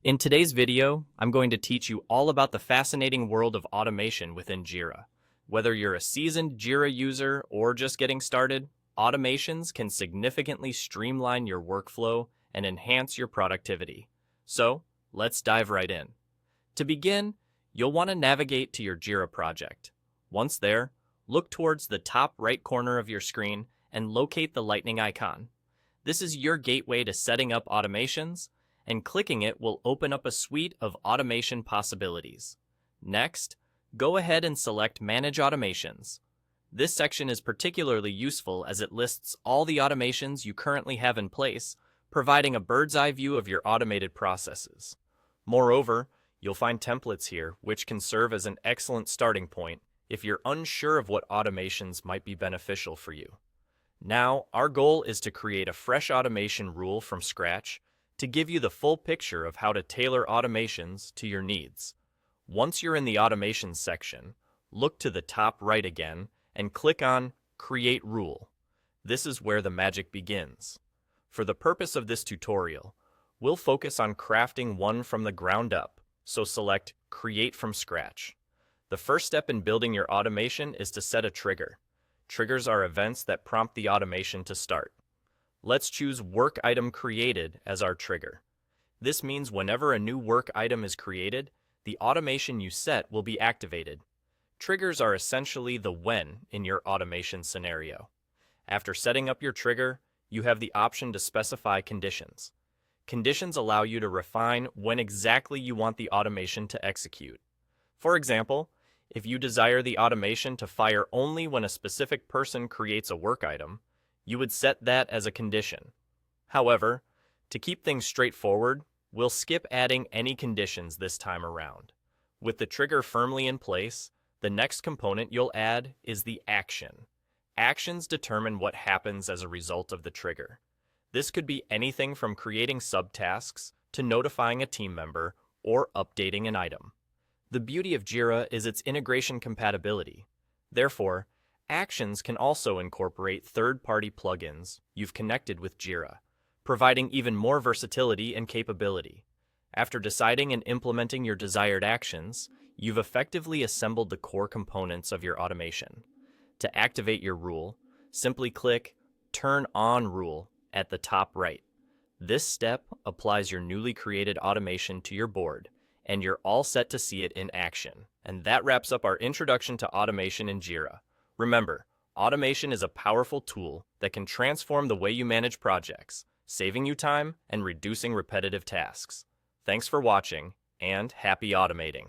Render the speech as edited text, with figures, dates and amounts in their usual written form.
In today's video, I'm going to teach you all about the fascinating world of automation within Jira. Whether you're a seasoned Jira user or just getting started, automations can significantly streamline your workflow and enhance your productivity. So, let's dive right in. To begin, you'll want to navigate to your Jira project. Once there, look towards the top right corner of your screen and locate the lightning icon. This is your gateway to setting up automations, and clicking it will open up a suite of automation possibilities. Next, go ahead and select Manage Automations. This section is particularly useful as it lists all the automations you currently have in place, providing a bird's-eye view of your automated processes. Moreover, you'll find templates here, which can serve as an excellent starting point if you're unsure of what automations might be beneficial for you. Now, our goal is to create a fresh automation rule from scratch to give you the full picture of how to tailor automations to your needs. Once you're in the Automations section, look to the top right again and click on Create Rule. This is where the magic begins. For the purpose of this tutorial, we'll focus on crafting one from the ground up, so select Create from Scratch. The first step in building your automation is to set a trigger. Triggers are events that prompt the automation to start. Let's choose Work Item Created as our trigger. This means whenever a new work item is created, the automation you set will be activated. Triggers are essentially the when in your automation scenario. After setting up your trigger, you have the option to specify conditions. Conditions allow you to refine when exactly you want the automation to execute. For example, if you desire the automation to fire only when a specific person creates a work item, you would set that as a condition. However, to keep things straightforward, we'll skip adding any conditions this time around. With the trigger firmly in place, the next component you'll add is the action. Actions determine what happens as a result of the trigger. This could be anything from creating subtasks to notifying a team member or updating an item. The beauty of Jira is its integration compatibility. Therefore, actions can also incorporate third-party plugins you've connected with Jira, providing even more versatility and capability. After deciding and implementing your desired actions, you've effectively assembled the core components of your automation. To activate your rule, simply click Turn On Rule at the top right. This step applies your newly created automation to your board, and you're all set to see it in action. And that wraps up our introduction to automation in Jira. Remember, automation is a powerful tool that can transform the way you manage projects, saving you time and reducing repetitive tasks. Thanks for watching, and happy automating.